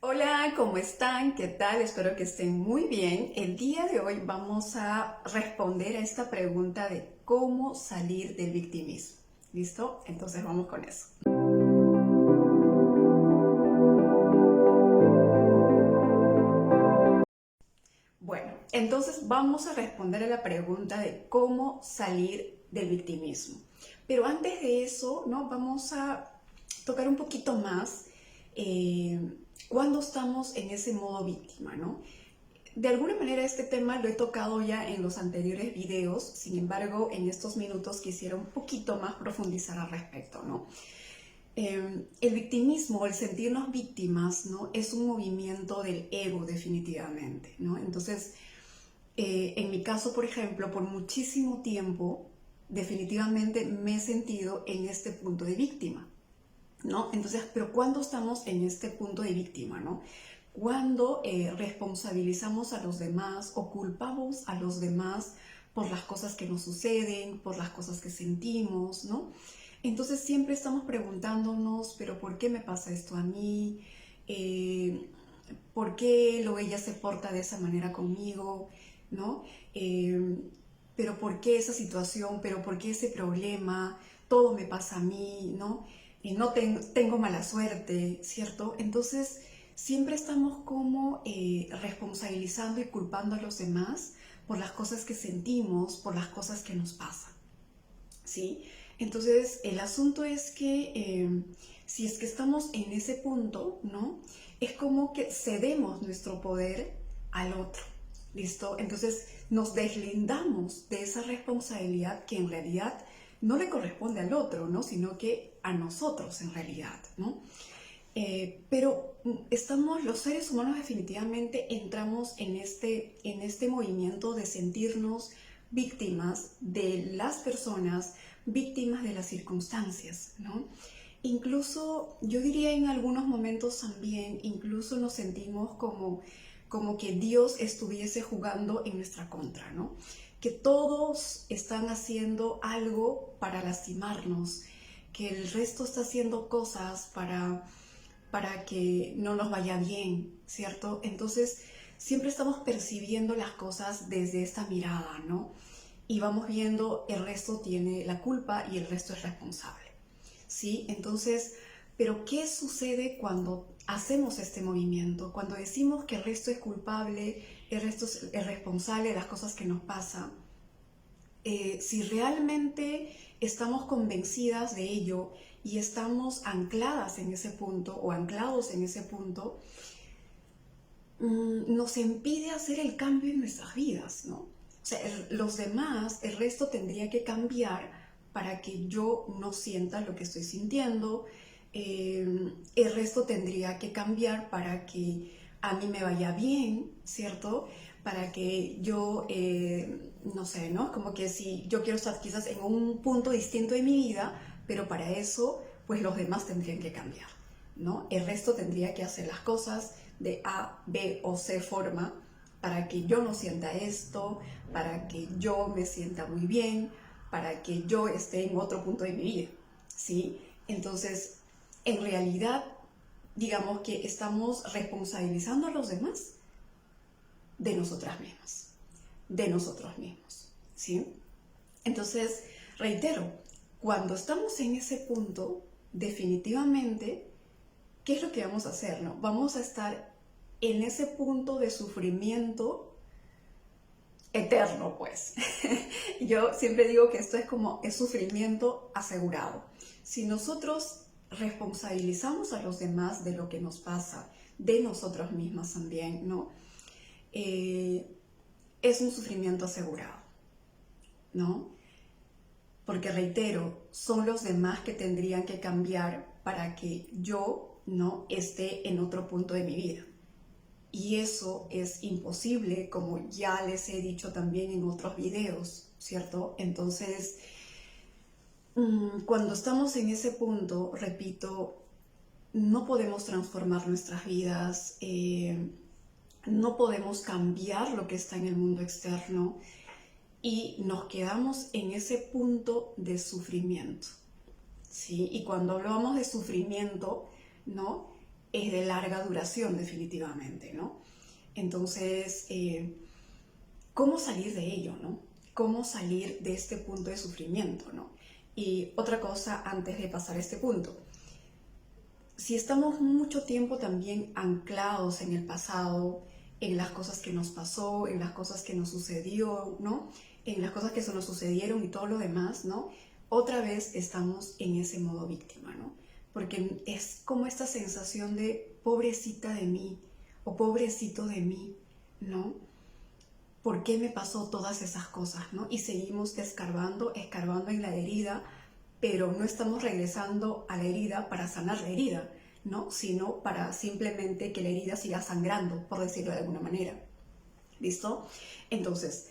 Hola, ¿cómo están? ¿Qué tal? Espero que estén muy bien. El día de hoy vamos a responder a esta pregunta de cómo salir del victimismo. ¿Listo? Entonces vamos con eso. Bueno, entonces vamos a responder a la pregunta de cómo salir del victimismo. Pero antes de eso, ¿no? Vamos a tocar un poquito más eh, cuando estamos en ese modo víctima, ¿no? De alguna manera este tema lo he tocado ya en los anteriores videos, sin embargo en estos minutos quisiera un poquito más profundizar al respecto, ¿no? El victimismo, el sentirnos víctimas, ¿no? Es un movimiento del ego definitivamente, ¿no? Entonces, en mi caso, por ejemplo, por muchísimo tiempo, definitivamente me he sentido en este punto de víctima, ¿no? Entonces, pero ¿cuándo estamos en este punto de víctima, ¿no? Cuando responsabilizamos a los demás o culpamos a los demás por las cosas que nos suceden, por las cosas que sentimos, ¿no? Entonces siempre estamos preguntándonos, pero ¿por qué me pasa esto a mí? Eh, ¿Por qué lo ella se porta de esa manera conmigo? ¿No? Pero ¿por qué esa situación? ¿Pero por qué ese problema? Todo me pasa a mí, ¿no? No tengo mala suerte, ¿cierto? Entonces, siempre estamos como responsabilizando y culpando a los demás por las cosas que sentimos, por las cosas que nos pasan, ¿sí? Entonces, el asunto es que si es que estamos en ese punto, ¿no? Es como que cedemos nuestro poder al otro, ¿listo? Entonces, nos deslindamos de esa responsabilidad que en realidad no le corresponde al otro, ¿no? Sino que a nosotros en realidad, ¿no? Pero estamos, los seres humanos definitivamente entramos en este movimiento de sentirnos víctimas de las personas, víctimas de las circunstancias, ¿no? Incluso, yo diría en algunos momentos también, incluso nos sentimos como que Dios estuviese jugando en nuestra contra, ¿no? Que todos están haciendo algo para lastimarnos, que el resto está haciendo cosas para que no nos vaya bien, ¿cierto? Entonces, siempre estamos percibiendo las cosas desde esta mirada, ¿no? Y vamos viendo el resto tiene la culpa y el resto es responsable, ¿sí? Entonces, pero ¿qué sucede cuando hacemos este movimiento? Cuando decimos que el resto es culpable, el resto es responsable de las cosas que nos pasan. Si realmente estamos convencidas de ello y estamos ancladas en ese punto o anclados en ese punto, nos impide hacer el cambio en nuestras vidas, ¿no? O sea, los demás, el resto tendría que cambiar para que yo no sienta lo que estoy sintiendo, el resto tendría que cambiar para que a mí me vaya bien, ¿cierto? Para que yo, no sé, ¿no? Como que si yo quiero estar quizás en un punto distinto de mi vida, pero para eso, pues los demás tendrían que cambiar, ¿no? El resto tendría que hacer las cosas de A, B o C forma para que yo no sienta esto, para que yo me sienta muy bien, para que yo esté en otro punto de mi vida, ¿sí? Entonces, en realidad, digamos que estamos responsabilizando a los demás de nosotras mismas, de nosotros mismos, ¿sí? Entonces, reitero, cuando estamos en ese punto, definitivamente, ¿qué es lo que vamos a hacer? ¿No? Vamos a estar en ese punto de sufrimiento eterno, pues. Yo siempre digo que esto es como es sufrimiento asegurado. Si nosotros responsabilizamos a los demás de lo que nos pasa, de nosotros mismas también, ¿no? Es un sufrimiento asegurado, ¿no? Porque reitero, son los demás que tendrían que cambiar para que yo no esté en otro punto de mi vida. Y eso es imposible, como ya les he dicho también en otros videos, ¿cierto? Entonces, cuando estamos en ese punto, repito, no podemos transformar nuestras vidas, no podemos cambiar lo que está en el mundo externo y nos quedamos en ese punto de sufrimiento, ¿sí? Y cuando hablamos de sufrimiento, ¿no? es de larga duración definitivamente, ¿no? Entonces, ¿cómo salir de ello, no? ¿Cómo salir de este punto de sufrimiento, no? Y otra cosa antes de pasar a este punto. Si estamos mucho tiempo también anclados en el pasado, en las cosas que nos pasó, en las cosas que nos sucedió, ¿no? En las cosas que se nos sucedieron y todo lo demás, ¿no? Otra vez estamos en ese modo víctima, ¿no? Porque es como esta sensación de pobrecita de mí o pobrecito de mí, ¿no? ¿Por qué me pasó todas esas cosas, ¿no? Y seguimos escarbando en la herida, pero no estamos regresando a la herida para sanar la herida, ¿no? Sino para simplemente que la herida siga sangrando, por decirlo de alguna manera. ¿Listo? Entonces,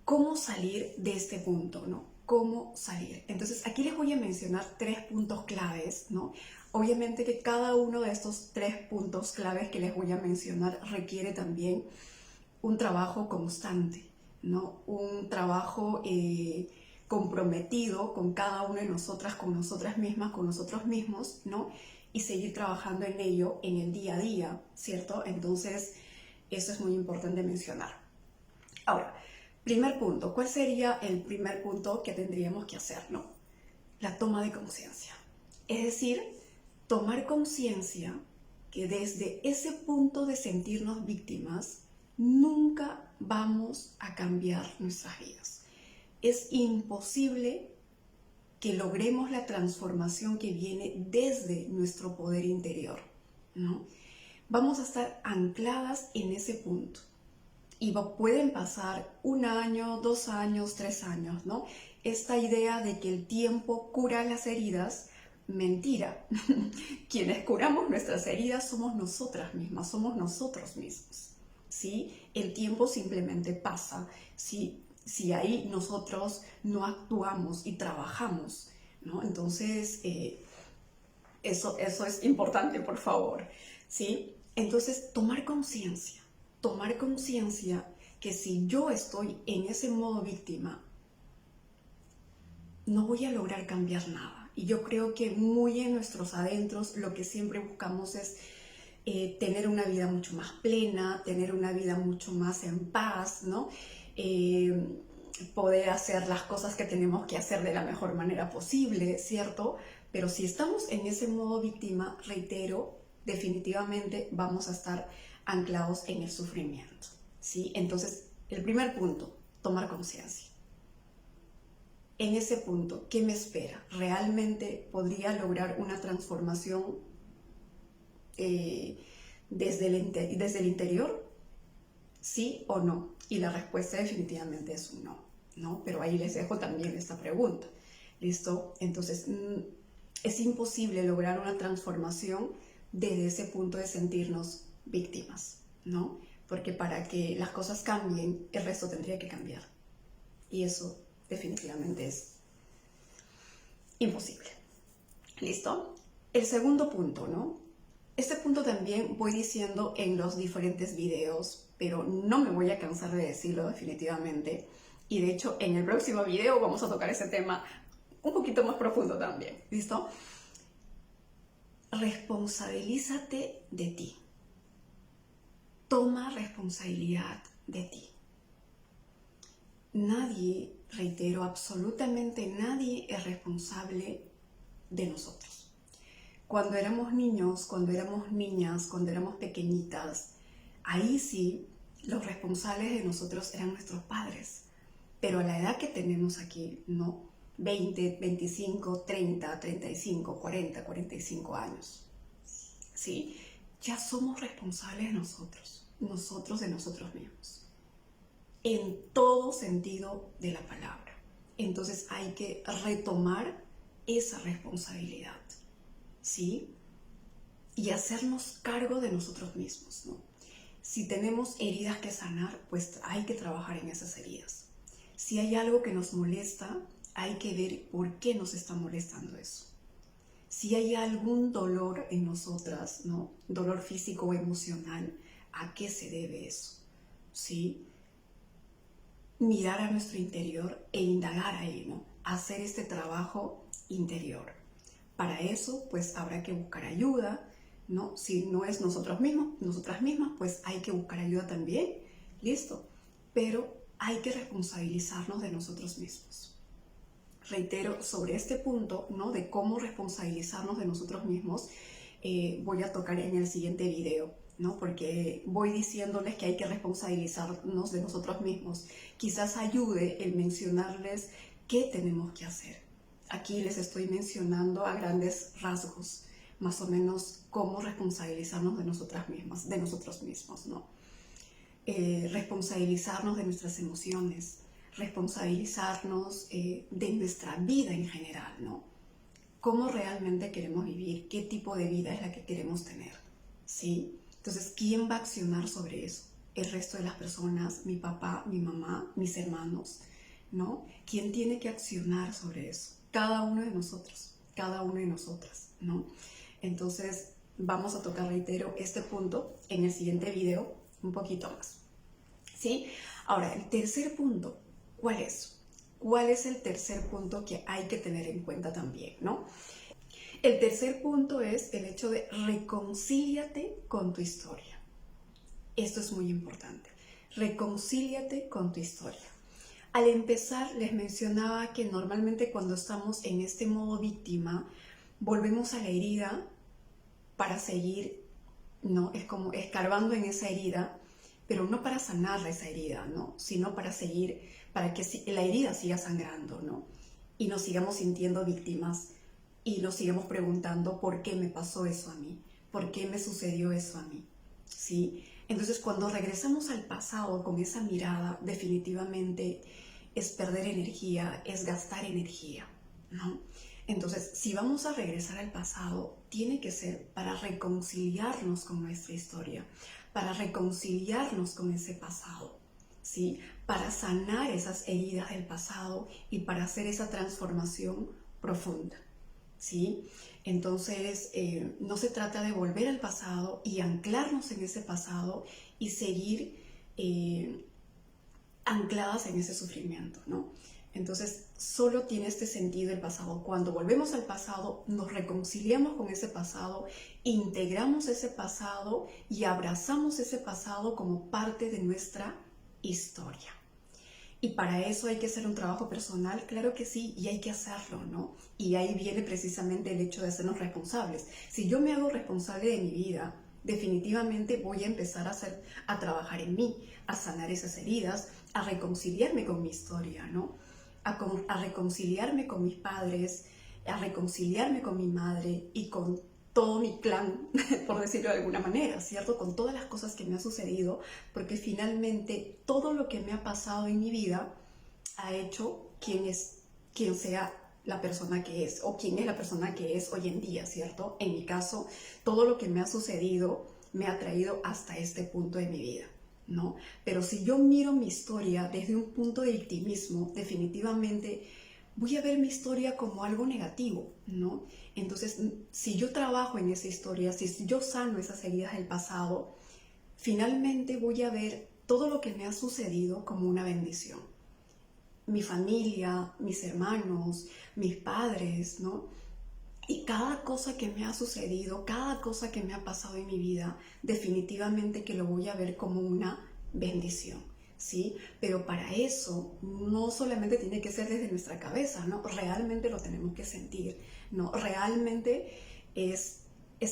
¿cómo salir de este punto, no? ¿Cómo salir? Entonces, aquí les voy a mencionar 3 puntos claves, ¿no? Obviamente que cada uno de estos 3 puntos claves que les voy a mencionar requiere también un trabajo constante, ¿no? Un trabajo comprometido con cada una de nosotras, con nosotras mismas, con nosotros mismos, ¿no? Y seguir trabajando en ello en el día a día, ¿cierto? Entonces, eso es muy importante mencionar. Ahora, primer punto, ¿cuál sería el primer punto que tendríamos que hacer, no? La toma de conciencia. Es decir, tomar conciencia que desde ese punto de sentirnos víctimas, nunca vamos a cambiar nuestras vidas. Es imposible que logremos la transformación que viene desde nuestro poder interior, ¿no? Vamos a estar ancladas en ese punto. Y pueden pasar 1 año, 2 años, 3 años, ¿no? Esta idea de que el tiempo cura las heridas, mentira. Quienes curamos nuestras heridas somos nosotras mismas, somos nosotros mismos, ¿sí? El tiempo simplemente pasa si ahí nosotros no actuamos y trabajamos, ¿no? Entonces, eso es importante, por favor, ¿sí? Entonces, tomar conciencia que si yo estoy en ese modo víctima, no voy a lograr cambiar nada. Y yo creo que muy en nuestros adentros lo que siempre buscamos es tener una vida mucho más plena, tener una vida mucho más en paz, ¿no? Poder hacer las cosas que tenemos que hacer de la mejor manera posible, ¿cierto? Pero si estamos en ese modo víctima, reitero, definitivamente vamos a estar anclados en el sufrimiento, ¿sí? Entonces, el primer punto, tomar conciencia. En ese punto, ¿qué me espera? ¿Realmente podría lograr una transformación desde el interior? ¿Sí o no? Y la respuesta definitivamente es un no, ¿no? Pero ahí les dejo también esta pregunta, ¿listo? Entonces, es imposible lograr una transformación desde ese punto de sentirnos víctimas, ¿no? Porque para que las cosas cambien, el resto tendría que cambiar. Y eso definitivamente es imposible. ¿Listo? El segundo punto, ¿no? Este punto también voy diciendo en los diferentes videos, pero no me voy a cansar de decirlo definitivamente. Y de hecho, en el próximo video vamos a tocar ese tema un poquito más profundo también. ¿Listo? Responsabilízate de ti. Toma responsabilidad de ti. Nadie, reitero, absolutamente nadie es responsable de nosotros. Cuando éramos niños, cuando éramos niñas, cuando éramos pequeñitas, ahí sí los responsables de nosotros eran nuestros padres. Pero a la edad que tenemos aquí, ¿no? 20, 25, 30, 35, 40, 45 años. ¿Sí? Ya somos responsables nosotros de nosotros mismos. En todo sentido de la palabra. Entonces hay que retomar esa responsabilidad, ¿sí? Y hacernos cargo de nosotros mismos, ¿no? Si tenemos heridas que sanar, pues hay que trabajar en esas heridas. Si hay algo que nos molesta, hay que ver por qué nos está molestando eso. Si hay algún dolor en nosotras, ¿no? Dolor físico o emocional, ¿a qué se debe eso? ¿Sí? Mirar a nuestro interior e indagar ahí, ¿no? Hacer este trabajo interior. Para eso, pues habrá que buscar ayuda, ¿no? Si no es nosotros mismos, nosotras mismas, pues hay que buscar ayuda también, listo. Pero hay que responsabilizarnos de nosotros mismos. Reitero, sobre este punto, ¿no? De cómo responsabilizarnos de nosotros mismos, voy a tocar en el siguiente video, ¿no? Porque voy diciéndoles que hay que responsabilizarnos de nosotros mismos. Quizás ayude el mencionarles qué tenemos que hacer. Aquí les estoy mencionando a grandes rasgos, más o menos cómo responsabilizarnos de nosotras mismas, de nosotros mismos, ¿no? Responsabilizarnos de nuestras emociones, responsabilizarnos de nuestra vida en general, ¿no? Cómo realmente queremos vivir, qué tipo de vida es la que queremos tener, ¿sí? Entonces, ¿quién va a accionar sobre eso? El resto de las personas, mi papá, mi mamá, mis hermanos, ¿no? ¿Quién tiene que accionar sobre eso? Cada uno de nosotros, cada una de nosotras, ¿no? Entonces, vamos a tocar, reitero, este punto en el siguiente video un poquito más, ¿sí? Ahora, el tercer punto, ¿cuál es? ¿Cuál es el tercer punto que hay que tener en cuenta también, ¿no? El tercer punto es el hecho de reconcíliate con tu historia. Esto es muy importante. Reconcíliate con tu historia. Al empezar, les mencionaba que normalmente cuando estamos en este modo víctima, volvemos a la herida para seguir, ¿no? Es como escarbando en esa herida, pero no para sanar esa herida, ¿no? Sino para seguir, para que la herida siga sangrando, ¿no? Y nos sigamos sintiendo víctimas y nos sigamos preguntando por qué me pasó eso a mí, por qué me sucedió eso a mí, ¿sí? Entonces, cuando regresamos al pasado con esa mirada, definitivamente es perder energía, es gastar energía, ¿no? Entonces, si vamos a regresar al pasado, tiene que ser para reconciliarnos con nuestra historia, para reconciliarnos con ese pasado, ¿sí? Para sanar esas heridas del pasado y para hacer esa transformación profunda, ¿sí? Entonces, no se trata de volver al pasado y anclarnos en ese pasado y seguir ancladas en ese sufrimiento, ¿no? Entonces, solo tiene este sentido el pasado. Cuando volvemos al pasado, nos reconciliamos con ese pasado, integramos ese pasado y abrazamos ese pasado como parte de nuestra historia. Y para eso hay que hacer un trabajo personal, claro que sí, y hay que hacerlo, ¿no? Y ahí viene precisamente el hecho de hacernos responsables. Si yo me hago responsable de mi vida, definitivamente voy a empezar a trabajar en mí, a sanar esas heridas, a reconciliarme con mi historia, ¿no? A reconciliarme con mis padres, a reconciliarme con mi madre y con todo mi clan, por decirlo de alguna manera, ¿cierto? Con todas las cosas que me han sucedido, porque finalmente todo lo que me ha pasado en mi vida ha hecho quien sea la persona que es, o quién es la persona que es hoy en día, ¿cierto? En mi caso, todo lo que me ha sucedido me ha traído hasta este punto de mi vida, ¿no? Pero si yo miro mi historia desde un punto de victimismo, definitivamente voy a ver mi historia como algo negativo, ¿no? Entonces, si yo trabajo en esa historia, si yo sano esas heridas del pasado, finalmente voy a ver todo lo que me ha sucedido como una bendición. Mi familia, mis hermanos, mis padres, ¿no? Y cada cosa que me ha sucedido, cada cosa que me ha pasado en mi vida, definitivamente que lo voy a ver como una bendición, ¿sí? Pero para eso no solamente tiene que ser desde nuestra cabeza, ¿no? Realmente lo tenemos que sentir, ¿no? Realmente es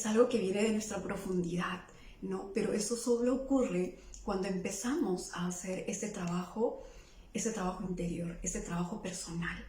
algo que viene de nuestra profundidad, ¿no? Pero eso solo ocurre cuando empezamos a hacer ese trabajo interior, ese trabajo personal,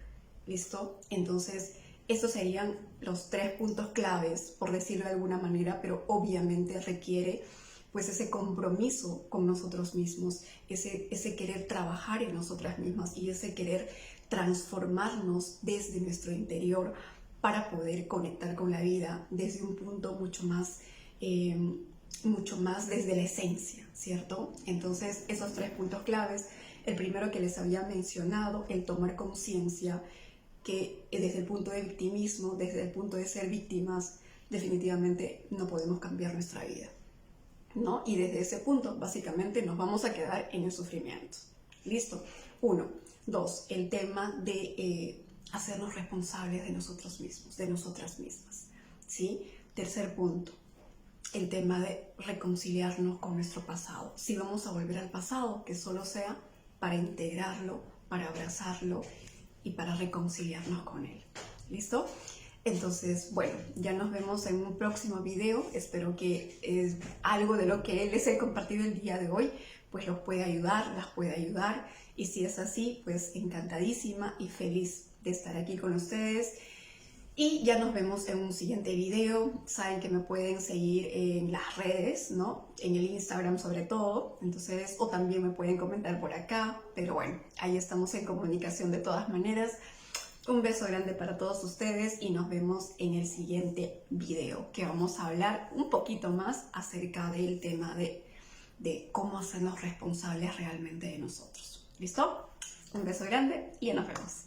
¿listo? Entonces, estos serían los 3 puntos claves, por decirlo de alguna manera, pero obviamente requiere pues ese compromiso con nosotros mismos, ese querer trabajar en nosotras mismas y ese querer transformarnos desde nuestro interior para poder conectar con la vida desde un punto mucho más desde la esencia, ¿cierto? Entonces, esos 3 puntos claves, el primero que les había mencionado, el tomar conciencia, que desde el punto de victimismo, desde el punto de ser víctimas, definitivamente no podemos cambiar nuestra vida, ¿no? Y desde ese punto, básicamente, nos vamos a quedar en el sufrimiento. ¿Listo? 1. 2. El tema de hacernos responsables de nosotros mismos, de nosotras mismas, ¿sí? Tercer punto, el tema de reconciliarnos con nuestro pasado. Si vamos a volver al pasado, que solo sea para integrarlo, para abrazarlo y para reconciliarnos con él. ¿Listo? Entonces, bueno, ya nos vemos en un próximo video. Espero que algo de lo que les he compartido el día de hoy pues los puede ayudar, las puede ayudar. Y si es así, pues encantadísima y feliz de estar aquí con ustedes. Y ya nos vemos en un siguiente video. Saben que me pueden seguir en las redes, ¿no? En el Instagram sobre todo. Entonces, o también me pueden comentar por acá. Pero bueno, ahí estamos en comunicación de todas maneras. Un beso grande para todos ustedes y nos vemos en el siguiente video, que vamos a hablar un poquito más acerca del tema de cómo hacernos responsables realmente de nosotros. ¿Listo? Un beso grande y ya nos vemos.